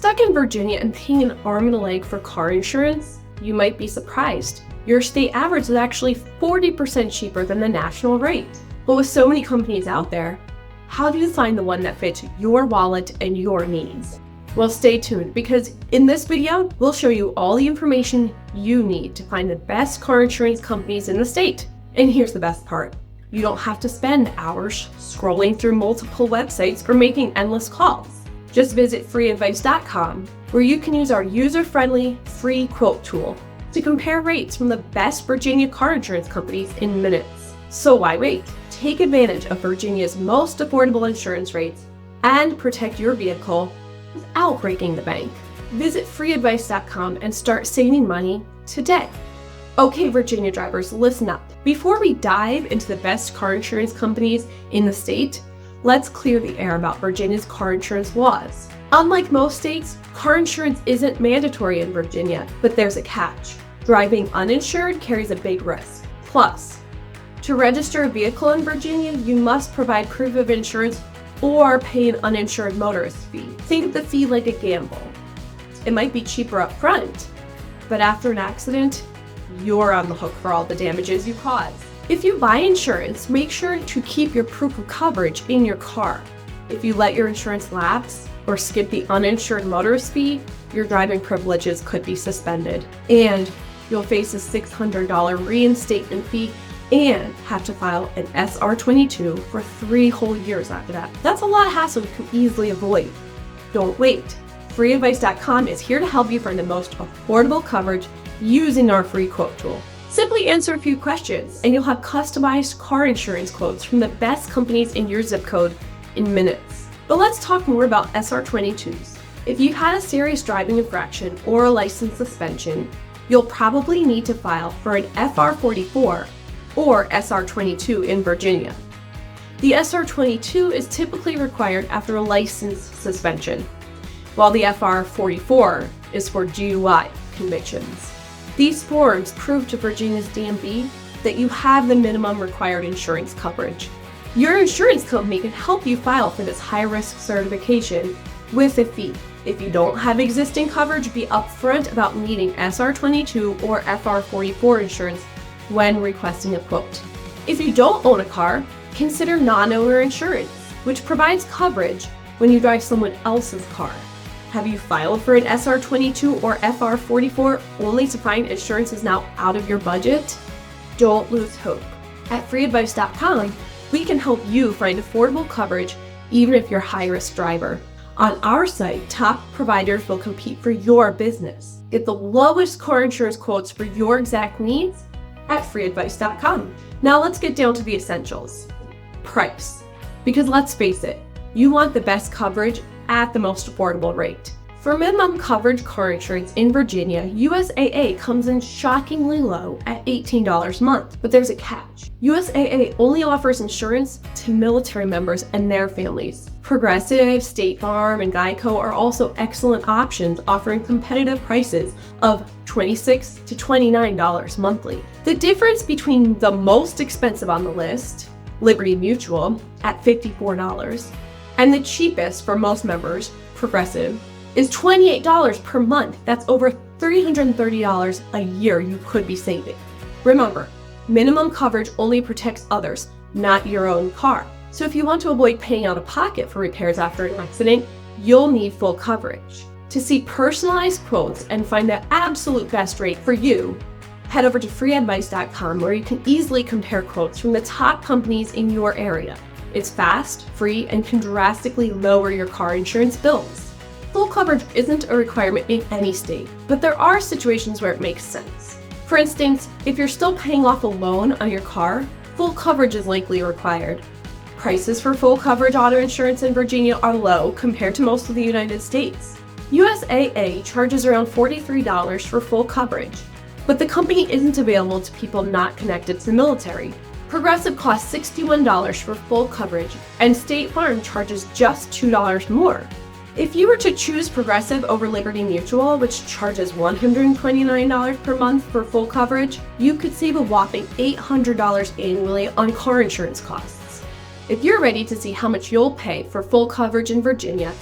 Stuck in Virginia and paying an arm and a leg for car insurance? You might be surprised. Your state average is actually 40% cheaper than the national rate. But with so many companies out there, how do you find the one that fits your wallet and your needs? Well, stay tuned, because in this video, we'll show you all the information you need to find the best car insurance companies in the state. And here's the best part. You don't have to spend hours scrolling through multiple websites or making endless calls. Just visit FreeAdvice.com, where you can use our user-friendly free quote tool to compare rates from the best Virginia car insurance companies in minutes. So why wait? Take advantage of Virginia's most affordable insurance rates and protect your vehicle without breaking the bank. Visit FreeAdvice.com and start saving money today. Okay, Virginia drivers, listen up. Before we dive into the best car insurance companies in the state, let's clear the air about Virginia's car insurance laws. Unlike most states, car insurance isn't mandatory in Virginia, but there's a catch. Driving uninsured carries a big risk. Plus, to register a vehicle in Virginia, you must provide proof of insurance or pay an uninsured motorist fee. Think of the fee like a gamble. It might be cheaper up front, but after an accident, you're on the hook for all the damages you cause. If you buy insurance, make sure to keep your proof of coverage in your car. If you let your insurance lapse or skip the uninsured motorist fee, your driving privileges could be suspended, and you'll face a $600 reinstatement fee and have to file an SR-22 for 3 whole years after that. That's a lot of hassle you can easily avoid. Don't wait. FreeAdvice.com is here to help you find the most affordable coverage using our free quote tool. Simply answer a few questions and you'll have customized car insurance quotes from the best companies in your zip code in minutes. But let's talk more about SR-22s. If you had a serious driving infraction or a license suspension, you'll probably need to file for an FR-44 or SR-22 in Virginia. The SR-22 is typically required after a license suspension, while the FR-44 is for DUI convictions. These forms prove to Virginia's DMV that you have the minimum required insurance coverage. Your insurance company can help you file for this high-risk certification with a fee. If you don't have existing coverage, be upfront about needing SR-22 or FR-44 insurance when requesting a quote. If you don't own a car, consider non-owner insurance, which provides coverage when you drive someone else's car. Have you filed for an SR-22 or FR-44 only to find insurance is now out of your budget? Don't lose hope. At FreeAdvice.com, we can help you find affordable coverage even if you're a high-risk driver. On our site, top providers will compete for your business. Get the lowest car insurance quotes for your exact needs at FreeAdvice.com. Now let's get down to the essentials. Price. Because let's face it, you want the best coverage at the most affordable rate. For minimum coverage car insurance in Virginia, USAA comes in shockingly low at $18 a month, but there's a catch. USAA only offers insurance to military members and their families. Progressive, State Farm, and Geico are also excellent options, offering competitive prices of $26 to $29 monthly. The difference between the most expensive on the list, Liberty Mutual, at $54, and the cheapest for most members, Progressive, is $28 per month. That's over $330 a year you could be saving. Remember, minimum coverage only protects others, not your own car. So if you want to avoid paying out of pocket for repairs after an accident, you'll need full coverage. To see personalized quotes and find the absolute best rate for you, head over to FreeAdvice.com, where you can easily compare quotes from the top companies in your area. It's fast, free, and can drastically lower your car insurance bills. Full coverage isn't a requirement in any state, but there are situations where it makes sense. For instance, if you're still paying off a loan on your car, full coverage is likely required. Prices for full coverage auto insurance in Virginia are low compared to most of the United States. USAA charges around $43 for full coverage, but the company isn't available to people not connected to the military. Progressive costs $61 for full coverage, and State Farm charges just $2 more. If you were to choose Progressive over Liberty Mutual, which charges $129 per month for full coverage, you could save a whopping $800 annually on car insurance costs. If you're ready to see how much you'll pay for full coverage in Virginia,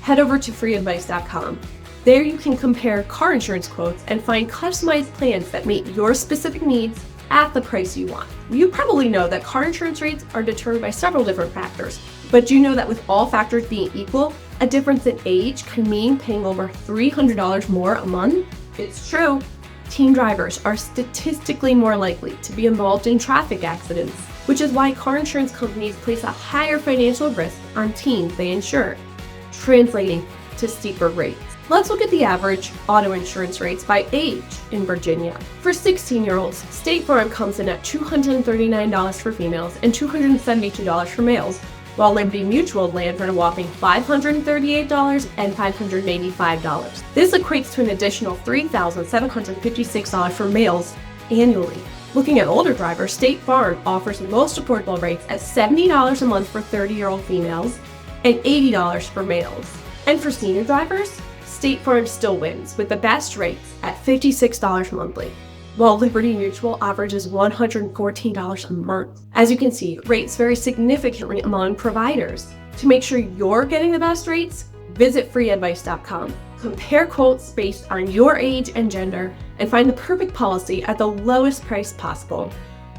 head over to FreeAdvice.com. There you can compare car insurance quotes and find customized plans that meet your specific needs at the price you want. You probably know that car insurance rates are determined by several different factors, but do you know that with all factors being equal, a difference in age can mean paying over $300 more a month? It's true. Teen drivers are statistically more likely to be involved in traffic accidents, which is why car insurance companies place a higher financial risk on teens they insure, translating to steeper rates. Let's look at the average auto insurance rates by age in Virginia. For 16-year-olds, State Farm comes in at $239 for females and $272 for males, while Liberty Mutual lands at a whopping $538 and $585. This equates to an additional $3,756 for males annually. Looking at older drivers, State Farm offers the most affordable rates at $70 a month for 30-year-old females and $80 for males. And for senior drivers, State Farm still wins with the best rates at $56 monthly, while Liberty Mutual averages $114 a month. As you can see, rates vary significantly among providers. To make sure you're getting the best rates, visit FreeAdvice.com. Compare quotes based on your age and gender and find the perfect policy at the lowest price possible.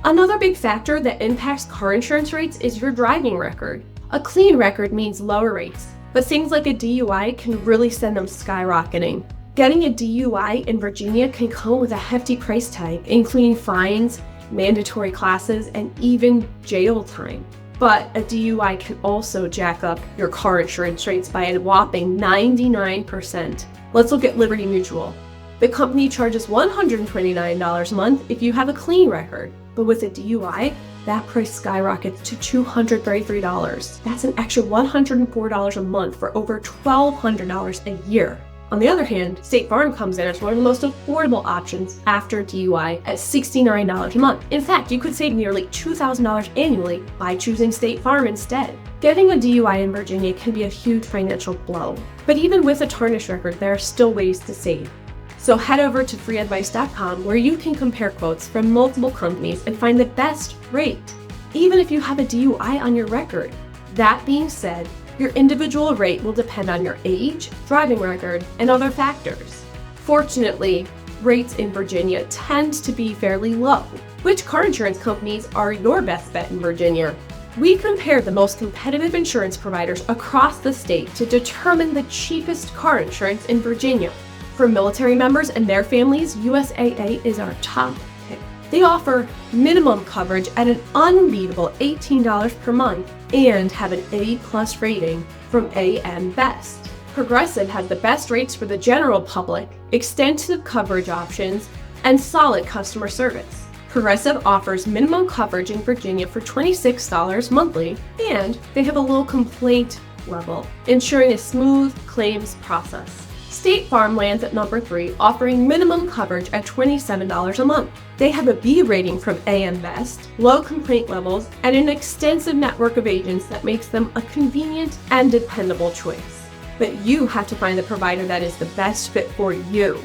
Another big factor that impacts car insurance rates is your driving record. A clean record means lower rates, but things like a DUI can really send them skyrocketing. Getting a DUI in Virginia can come with a hefty price tag, including fines, mandatory classes, and even jail time. But a DUI can also jack up your car insurance rates by a whopping 99%. Let's look at Liberty Mutual. The company charges $129 a month if you have a clean record, but with a DUI, that price skyrockets to $233. That's an extra $104 a month for over $1,200 a year. On the other hand, State Farm comes in as one of the most affordable options after DUI at $69 a month. In fact, you could save nearly $2,000 annually by choosing State Farm instead. Getting a DUI in Virginia can be a huge financial blow, but even with a tarnished record, there are still ways to save. So head over to FreeAdvice.com where you can compare quotes from multiple companies and find the best rate, even if you have a DUI on your record. That being said, your individual rate will depend on your age, driving record, and other factors. Fortunately, rates in Virginia tend to be fairly low. Which car insurance companies are your best bet in Virginia? We compared the most competitive insurance providers across the state to determine the cheapest car insurance in Virginia. For military members and their families, USAA is our top pick. They offer minimum coverage at an unbeatable $18 per month and have an A+ rating from AM Best. Progressive has the best rates for the general public, extensive coverage options, and solid customer service. Progressive offers minimum coverage in Virginia for $26 monthly, and they have a low complaint level, ensuring a smooth claims process. State Farm lands at number 3, offering minimum coverage at $27 a month. They have a B rating from AM Best, low complaint levels, and an extensive network of agents that makes them a convenient and dependable choice. But you have to find the provider that is the best fit for you.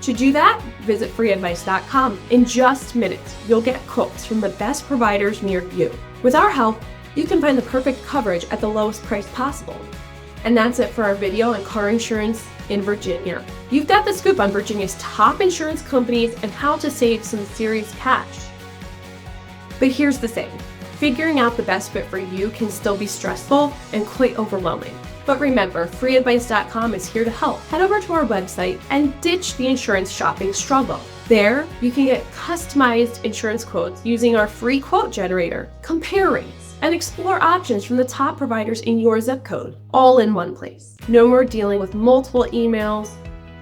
To do that, visit FreeAdvice.com. In just minutes, you'll get quotes from the best providers near you. With our help, you can find the perfect coverage at the lowest price possible. And that's it for our video on car insurance in Virginia. You've got the scoop on Virginia's top insurance companies and how to save some serious cash. But here's the thing, figuring out the best fit for you can still be stressful and quite overwhelming. But remember, FreeAdvice.com is here to help. Head over to our website and ditch the insurance shopping struggle. There, you can get customized insurance quotes using our free quote generator, compare rates, and explore options from the top providers in your zip code, all in one place. No more dealing with multiple emails,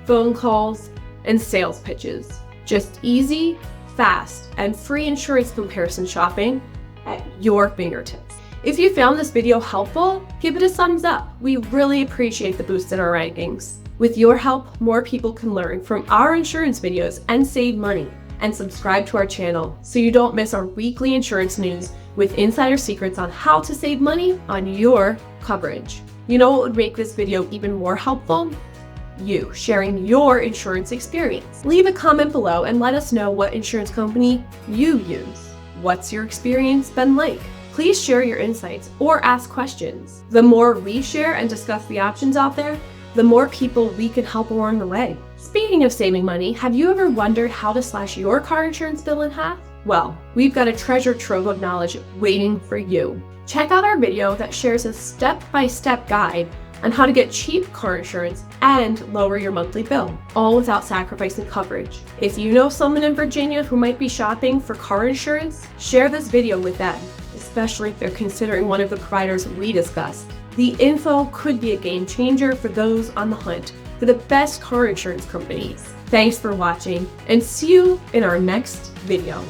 phone calls, and sales pitches. Just easy, fast, and free insurance comparison shopping at your fingertips. If you found this video helpful, give it a thumbs up. We really appreciate the boost in our rankings. With your help, more people can learn from our insurance videos and save money. And subscribe to our channel so you don't miss our weekly insurance news with insider secrets on how to save money on your coverage. You know what would make this video even more helpful? You sharing your insurance experience. Leave a comment below and let us know what insurance company you use. What's your experience been like? Please share your insights or ask questions. The more we share and discuss the options out there, the more people we can help along the way. Speaking of saving money, have you ever wondered how to slash your car insurance bill in half? Well, we've got a treasure trove of knowledge waiting for you. Check out our video that shares a step-by-step guide on how to get cheap car insurance and lower your monthly bill, all without sacrificing coverage. If you know someone in Virginia who might be shopping for car insurance, share this video with them, especially if they're considering one of the providers we discussed. The info could be a game changer for those on the hunt for the best car insurance companies. Thanks for watching, and see you in our next video.